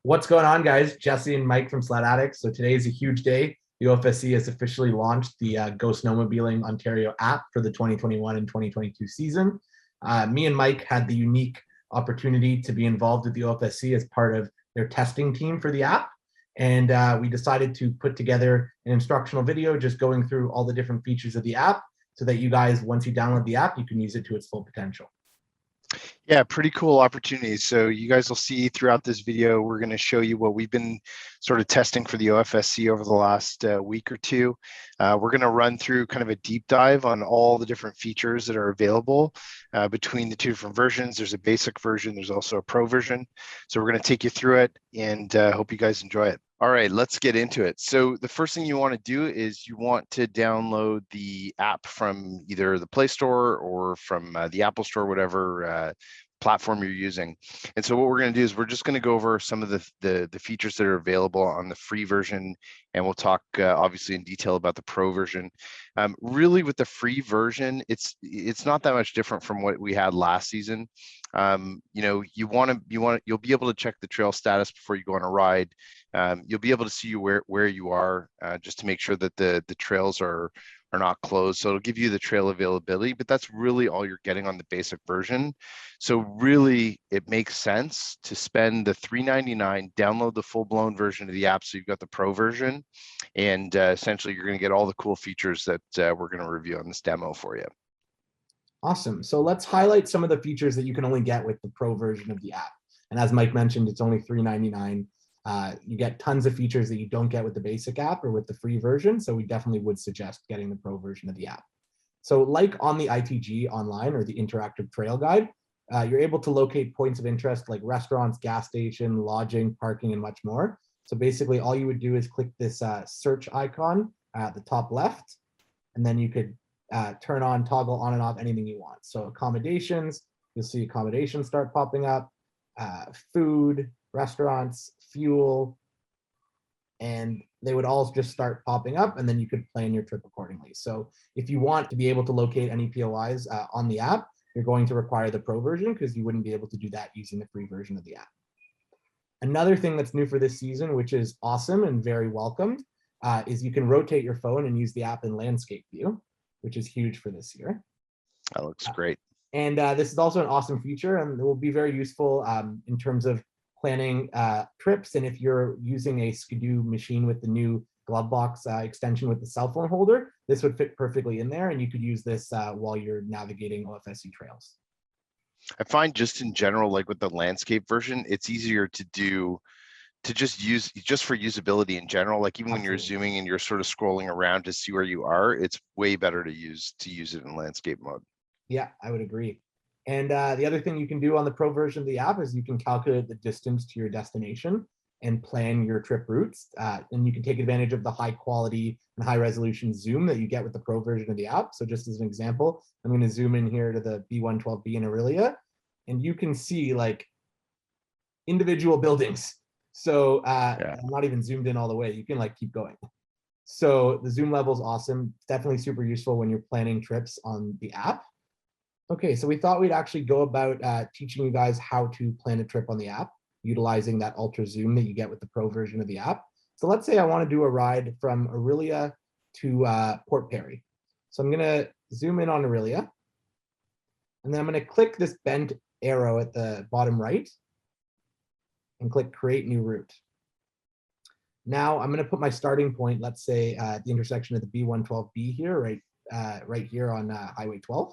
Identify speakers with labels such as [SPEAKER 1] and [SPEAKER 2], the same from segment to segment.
[SPEAKER 1] What's going on, guys? Jesse and Mike from Sledaddicz. So today is a huge day. The OFSC has officially launched the Go Snowmobiling Ontario app for the 2021 and 2022 season. Me and Mike had the unique opportunity to be involved with the OFSC as part of their testing team for the app. And we decided to put together an instructional video just going through all the different features of the app so that you guys, once you download the app, you can use it to its full potential.
[SPEAKER 2] Yeah, pretty cool opportunities. So you guys will see throughout this video, we're going to show you what we've been sort of testing for the OFSC over the last week or two. We're going to run through kind of a deep dive on all the different features that are available between the two different versions. There's a basic version, there's also a pro version. So we're going to take you through it and hope you guys enjoy it. All right, let's get into it. So the first thing you want to do is you want to download the app from either the Play Store or from the Apple Store, whatever platform you're using. And so what we're going to do is we're just going to go over some of the features that are available on the free version, and we'll talk obviously in detail about the pro version. Really, with the free version, it's not that much different from what we had last season. You know, you'll be able to check the trail status before you go on a ride. You'll be able to see where you are just to make sure that the trails are not closed. So it'll give you the trail availability, but that's really all you're getting on the basic version. So really, it makes sense to spend the $3.99, download the full-blown version of the app so you've got the pro version, and essentially you're going to get all the cool features that we're going to review on this demo for you.
[SPEAKER 1] Awesome. So let's highlight some of the features that you can only get with the pro version of the app. And as Mike mentioned, it's only $3.99. You get tons of features that you don't get with the basic app or with the free version. So we definitely would suggest getting the pro version of the app. So like on the ITG online or the interactive trail guide, you're able to locate points of interest like restaurants, gas station, lodging, parking, and much more. So basically all you would do is click this search icon at the top left, and then you could turn on, toggle on and off anything you want. So accommodations, you'll see accommodations start popping up, food, restaurants, fuel, and they would all just start popping up, and then you could plan your trip accordingly. So if you want to be able to locate any POIs on the app, you're going to require the pro version because you wouldn't be able to do that using the free version of the app. Another thing that's new for this season, which is awesome and very welcomed, is you can rotate your phone and use the app in landscape view, which is huge for this year.
[SPEAKER 2] That looks great.
[SPEAKER 1] And this is also an awesome feature, and it will be very useful in terms of planning trips. And if you're using a Skidoo machine with the new glove box extension with the cell phone holder, this would fit perfectly in there, and you could use this while you're navigating OFSC trails.
[SPEAKER 2] I find just in general, like with the landscape version, it's easier to do just for usability in general. Like even when you're zooming and you're sort of scrolling around to see where you are, it's way better to use it in landscape mode.
[SPEAKER 1] Yeah, I would agree. And the other thing you can do on the pro version of the app is you can calculate the distance to your destination and plan your trip routes. And you can take advantage of the high quality and high resolution zoom that you get with the pro version of the app. So just as an example, I'm going to zoom in here to the B112B in Aurelia, and you can see like individual buildings. So I'm not even zoomed in all the way. You can like keep going. So the zoom level is awesome. It's definitely super useful when you're planning trips on the app. Okay, so we thought we'd actually go about teaching you guys how to plan a trip on the app, utilizing that ultra zoom that you get with the pro version of the app. So let's say I want to do a ride from Aurelia to Port Perry. So I'm going to zoom in on Aurelia, and then I'm going to click this bent arrow at the bottom right and click create new route. Now I'm going to put my starting point, let's say at the intersection of the B112B here, right here on Highway 12.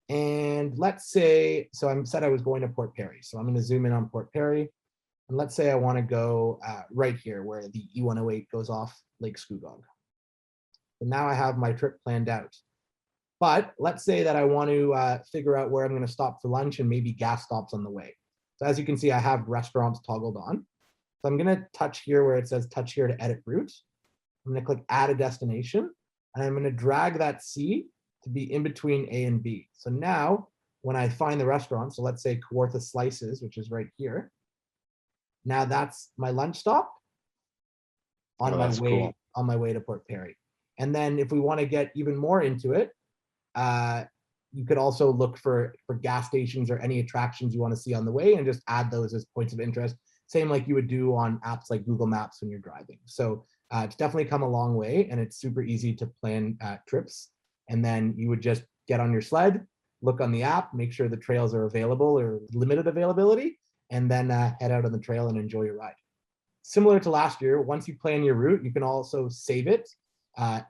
[SPEAKER 1] And let's say, so I said I was going to Port Perry. So I'm going to zoom in on Port Perry. And let's say I want to go right here where the E108 goes off Lake Scugog. So now I have my trip planned out. But let's say that I want to figure out where I'm going to stop for lunch and maybe gas stops on the way. So as you can see, I have restaurants toggled on. So I'm going to touch here where it says touch here to edit route. I'm going to click add a destination, and I'm going to drag that C to be in between A and B. So now when I find the restaurant, so let's say Kawartha Slices, which is right here. Now that's my lunch stop on my way to Port Perry. And then if we want to get even more into it, you could also look for gas stations or any attractions you want to see on the way and just add those as points of interest. same like you would do on apps like Google Maps when you're driving. So it's definitely come a long way, and it's super easy to plan trips. And then you would just get on your sled, look on the app, make sure the trails are available or limited availability, and then head out on the trail and enjoy your ride. Similar to last year, once you plan your route, you can also save it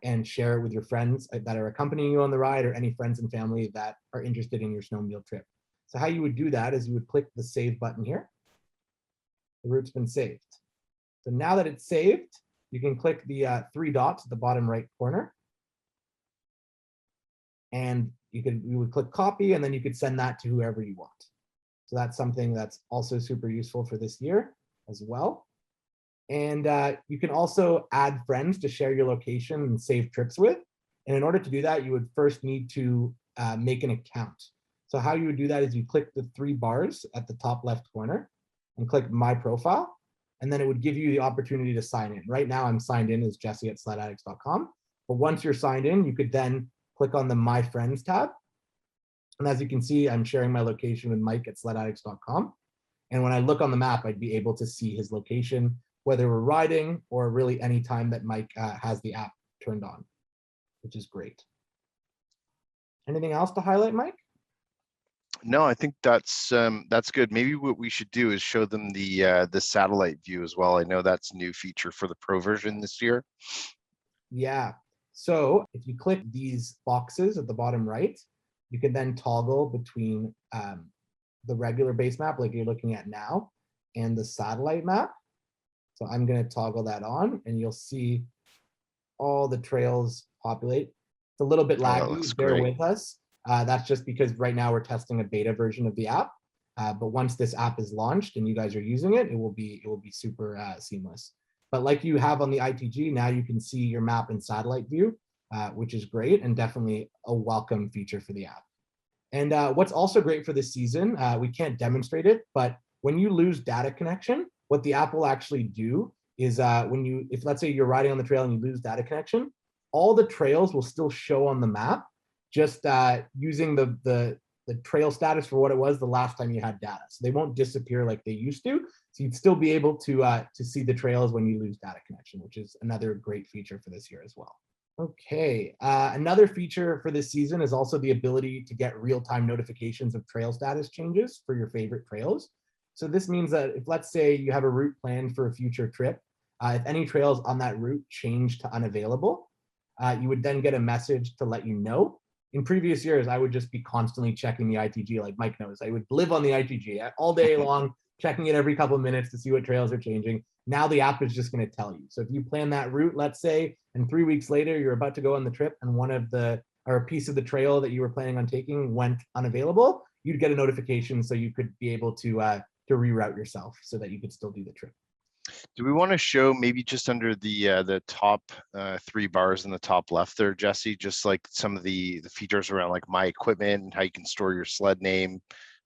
[SPEAKER 1] and share it with your friends that are accompanying you on the ride, or any friends and family that are interested in your snowmobile trip. So how you would do that is you would click the save button here. The route's been saved. So now that it's saved, you can click the 3 dots at the bottom right corner. And you would click copy, and then you could send that to whoever you want. So that's something that's also super useful for this year as well. And you can also add friends to share your location and save trips with. And in order to do that, you would first need to make an account. So how you would do that is you click the 3 bars at the top left corner and click My Profile. And then it would give you the opportunity to sign in. Right now I'm signed in as jesse@sledaddicz.com. But once you're signed in, you could then click on the My Friends tab. And as you can see, I'm sharing my location with Mike at sledaddicz.com. And when I look on the map, I'd be able to see his location, whether we're riding or really any time that Mike has the app turned on, which is great. Anything else to highlight, Mike?
[SPEAKER 2] No, I think that's good. Maybe what we should do is show them the satellite view as well. I know that's a new feature for the Pro version this year.
[SPEAKER 1] Yeah. So if you click these boxes at the bottom right, you can then toggle between the regular base map like you're looking at now and the satellite map. So I'm going to toggle that on, and you'll see all the trails populate. It's a little bit laggy, bear with us. That's just because right now we're testing a beta version of the app. But once this app is launched and you guys are using it, it will be super seamless. But like you have on the ITG, now you can see your map in satellite view, which is great and definitely a welcome feature for the app. And what's also great for this season, we can't demonstrate it, but when you lose data connection, what the app will actually do is if let's say you're riding on the trail and you lose data connection, all the trails will still show on the map, just using the trail status for what it was the last time you had data. So they won't disappear like they used to. So you'd still be able to see the trails when you lose data connection, which is another great feature for this year as well. Okay, another feature for this season is also the ability to get real-time notifications of trail status changes for your favorite trails. So this means that if, let's say, you have a route planned for a future trip, if any trails on that route change to unavailable, you would then get a message to let you know. In previous years, I would just be constantly checking the ITG, like Mike knows. I would live on the ITG all day long, checking it every couple of minutes to see what trails are changing. Now the app is just going to tell you. So if you plan that route, let's say, and 3 weeks later you're about to go on the trip and a piece of the trail that you were planning on taking went unavailable, you'd get a notification so you could be able to reroute yourself so that you could still do the trip.
[SPEAKER 2] Do we want to show maybe just under the top 3 bars in the top left there, Jesse, just like some of the features around like my equipment and how you can store your sled name?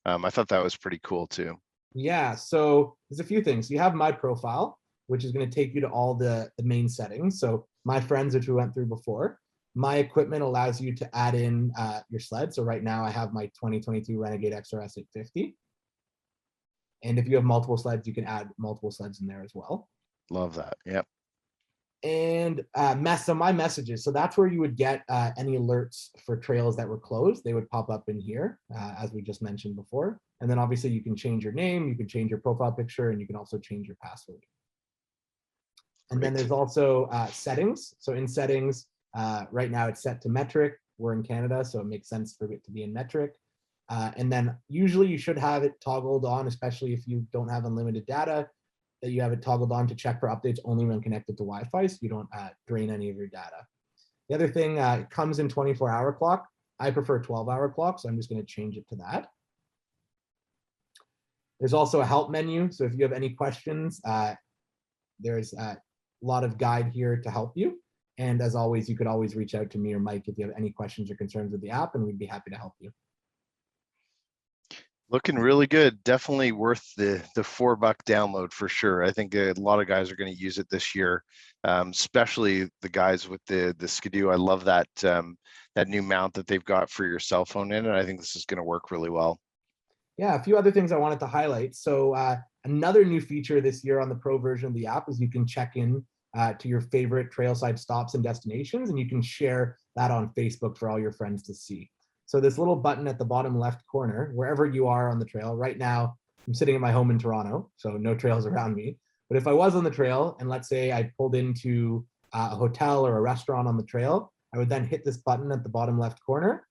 [SPEAKER 2] I thought that was pretty cool too.
[SPEAKER 1] Yeah, so there's a few things. You have my profile, which is going to take you to all the main settings. So my friends, which we went through before. My equipment allows you to add in your sled. So right now I have my 2022 Renegade XRS 850. And if you have multiple sleds, you can add multiple sleds in there as well.
[SPEAKER 2] Love that. Yep.
[SPEAKER 1] And my messages. So that's where you would get any alerts for trails that were closed. They would pop up in here, as we just mentioned before. And then obviously you can change your name, you can change your profile picture, and you can also change your password. And then there's also settings. So in settings, right now it's set to metric. We're in Canada, so it makes sense for it to be in metric. And then usually you should have it toggled on, especially if you don't have unlimited data, that you have it toggled on to check for updates only when connected to Wi-Fi, so you don't drain any of your data. The other thing, it comes in 24-hour clock. I prefer 12-hour clock, so I'm just going to change it to that. There's also a help menu, so if you have any questions, there's a lot of guide here to help you. And as always, you could always reach out to me or Mike if you have any questions or concerns with the app, and we'd be happy to help you.
[SPEAKER 2] Looking really good. Definitely worth the $4 download for sure. I think a lot of guys are going to use it this year, especially the guys with the Skidoo. I love that that new mount that they've got for your cell phone in it. I think this is going to work really well.
[SPEAKER 1] Yeah, a few other things I wanted to highlight. So Another new feature this year on the pro version of the app is you can check in to your favorite trailside stops and destinations, and you can share that on Facebook for all your friends to see. So this little button at the bottom left corner, wherever you are on the trail, right now, I'm sitting at my home in Toronto, so no trails around me. But if I was on the trail and let's say I pulled into a hotel or a restaurant on the trail, I would then hit this button at the bottom left corner,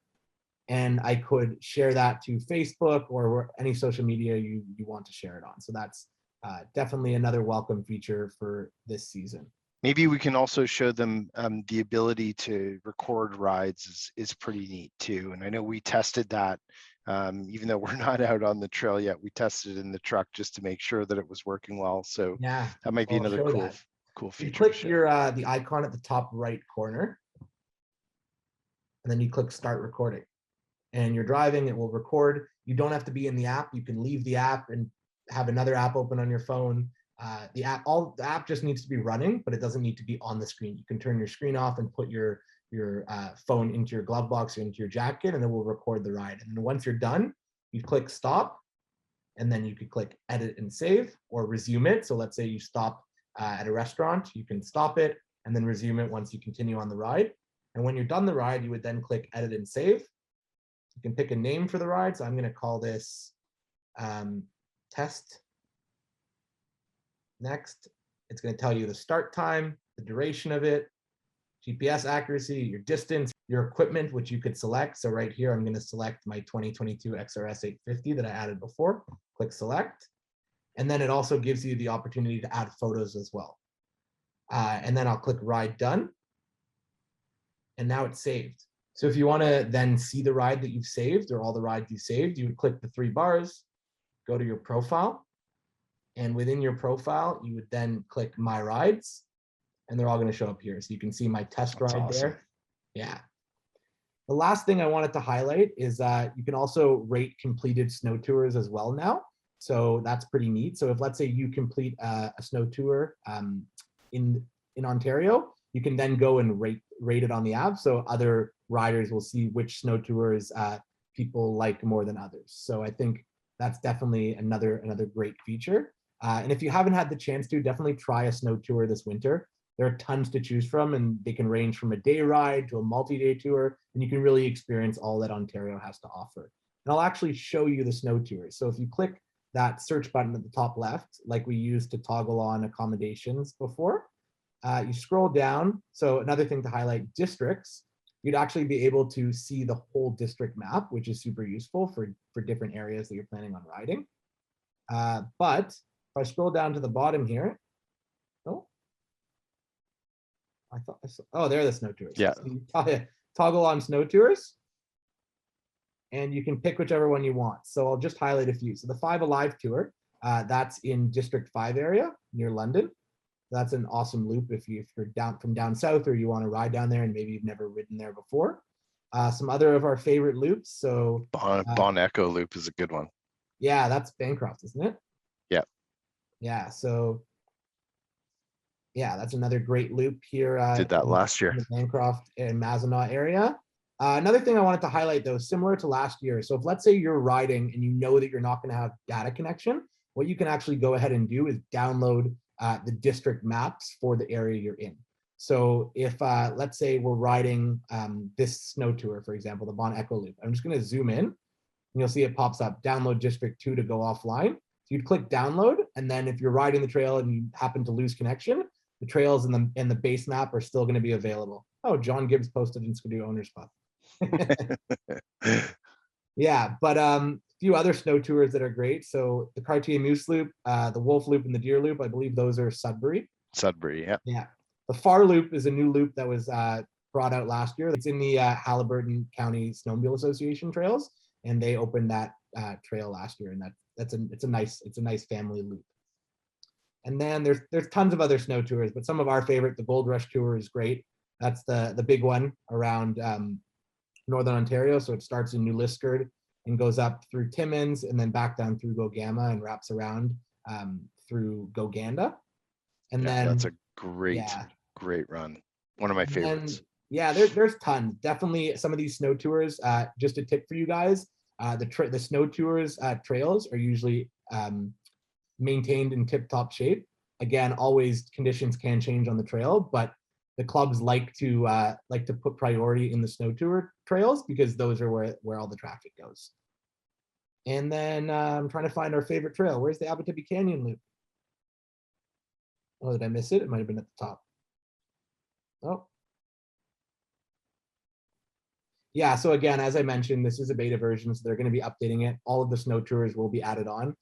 [SPEAKER 1] and I could share that to Facebook or any social media you want to share it on. So that's definitely another welcome feature for this season.
[SPEAKER 2] Maybe we can also show them the ability to record rides is pretty neat too. And I know we tested that, even though we're not out on the trail yet, we tested it in the truck just to make sure that it was working well. So
[SPEAKER 1] yeah,
[SPEAKER 2] that might be another cool feature.
[SPEAKER 1] You click the icon at the top right corner, and then you click start recording. And you're driving, it will record. You don't have to be in the app. You can leave the app and have another app open on your phone. The app just needs to be running, but it doesn't need to be on the screen. You can turn your screen off and put your phone into your glove box or into your jacket, and it will record the ride. And then once you're done, you click stop, and then you could click edit and save or resume it. So let's say you stop at a restaurant, you can stop it and then resume it once you continue on the ride. And when you're done the ride, you would then click edit and save. You can pick a name for the ride. So I'm going to call this test. Next, it's going to tell you the start time, the duration of it, GPS accuracy, your distance, your equipment, which you could select. So right here, I'm going to select my 2022 XRS 850 that I added before. Click select. And then it also gives you the opportunity to add photos as well. And then I'll click ride done. And now it's saved. So if you want to then see the ride that you've saved or all the rides you saved, you would click the 3 bars, go to your profile. And within your profile, you would then click my rides, and they're all going to show up here. So you can see my test ride
[SPEAKER 2] awesome.
[SPEAKER 1] there. Yeah. The last thing I wanted to highlight is you can also rate completed snow tours as well now. So that's pretty neat. So if let's say you complete a snow tour in Ontario, you can then go and rate it on the app. So other riders will see which snow tours people like more than others. So I think that's definitely another great feature. And if you haven't had the chance to, definitely try a snow tour this winter. There are tons to choose from, and they can range from a day ride to a multi-day tour, and you can really experience all that Ontario has to offer. And I'll actually show you the snow tours. So if you click that search button at the top left, like we used to toggle on accommodations before, you scroll down. So another thing to highlight, districts, you'd actually be able to see the whole district map, which is super useful for different areas that you're planning on riding. But if I scroll down to the bottom here, I thought I saw, oh, there are the snow tours.
[SPEAKER 2] Yeah.
[SPEAKER 1] So you toggle on snow tours, and you can pick whichever one you want. So I'll just highlight a few. So the 5 Alive tour, that's in District 5 area near London. That's an awesome loop if you're from down south or you want to ride down there and maybe you've never ridden there before. Some other of our favorite loops. So
[SPEAKER 2] Bon Echo loop is a good one.
[SPEAKER 1] Yeah, that's Bancroft, isn't it?
[SPEAKER 2] Yeah.
[SPEAKER 1] Yeah. So yeah, that's another great loop here.
[SPEAKER 2] Did that last year.
[SPEAKER 1] In the Bancroft and Mazenot area. Another thing I wanted to highlight though, similar to last year. So if let's say you're riding and you know that you're not going to have data connection, what you can actually go ahead and do is download the district maps for the area you're in. So if let's say we're riding this snow tour, for example, the Bon Echo Loop, I'm just going to zoom in and you'll see it pops up, download District 2 to go offline. So you'd click download, and then if you're riding the trail and you happen to lose connection, the trails and the base map are still going to be available. Oh, John Gibbs posted in Skidoo Owners Puff. Yeah, but a few other snow tours that are great. So the Cartier Moose Loop, the Wolf Loop, and the Deer Loop, I believe those are Sudbury.
[SPEAKER 2] Sudbury, yeah.
[SPEAKER 1] Yeah. The Far Loop is a new loop that was brought out last year. It's in the Haliburton County Snowmobile Association trails, and they opened that trail last year, and it's a nice family loop. And then there's tons of other snow tours, but some of our favorite, the Gold Rush Tour, is great. That's the big one around Northern Ontario. So it starts in New Liskeard and goes up through Timmins and then back down through Gogama and wraps around through Goganda. And then
[SPEAKER 2] that's a great run. One of my favorites.
[SPEAKER 1] Yeah, there's tons. Definitely some of these snow tours. Just a tip for you guys: the snow tours trails are usually maintained in tip-top shape. Again, always conditions can change on the trail, but the clubs like to put priority in the snow tour trails because those are where all the traffic goes. And then I'm trying to find our favorite trail. Where's the Abitibi Canyon loop? Oh, did I miss it? It might have been at the top. Oh. Yeah, so again, as I mentioned, this is a beta version, so they're going to be updating it. All of the snow tours will be added on.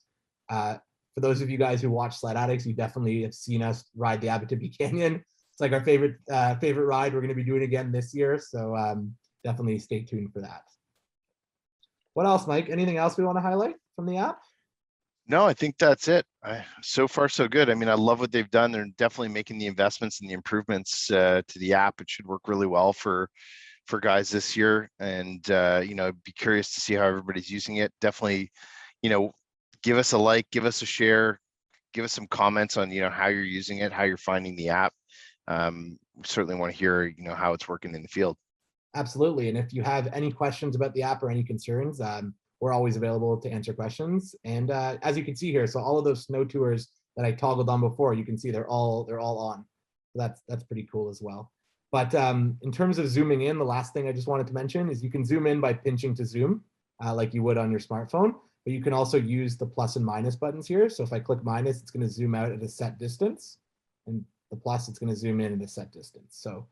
[SPEAKER 1] For those of you guys who watch Sledaddicz, you definitely have seen us ride the Abitibi Canyon. It's like our favorite ride. We're going to be doing again this year, so definitely stay tuned for that. What else, Mike? Anything else we want to highlight from the app?
[SPEAKER 2] No, I think that's it. So far, so good. I mean, I love what they've done. They're definitely making the investments and the improvements to the app. It should work really well for guys this year, and you know, be curious to see how everybody's using it. Definitely, you know, give us a like, give us a share, give us some comments on, you know, how you're using it, how you're finding the app. We certainly want to hear, you know, how it's working in the field.
[SPEAKER 1] Absolutely. And if you have any questions about the app or any concerns, we're always available to answer questions. And as you can see here, so all of those snow tours that I toggled on before, you can see they're all on. So that's pretty cool as well. But in terms of zooming in, the last thing I just wanted to mention is you can zoom in by pinching to zoom, like you would on your smartphone. But you can also use the plus and minus buttons here. So if I click minus, it's going to zoom out at a set distance, and the plus, it's going to zoom in at a set distance. So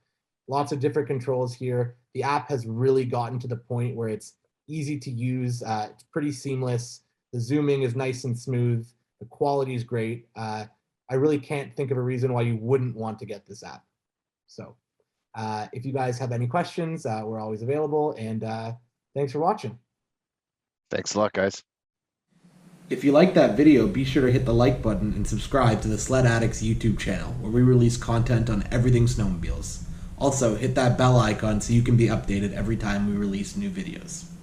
[SPEAKER 1] lots of different controls here. The app has really gotten to the point where it's easy to use. It's pretty seamless. The zooming is nice and smooth. The quality is great. I really can't think of a reason why you wouldn't want to get this app. So if you guys have any questions, we're always available. And thanks for watching.
[SPEAKER 2] Thanks a lot, guys.
[SPEAKER 1] If you liked that video, be sure to hit the like button and subscribe to the Sledaddicz YouTube channel, where we release content on everything snowmobiles. Also, hit that bell icon so you can be updated every time we release new videos.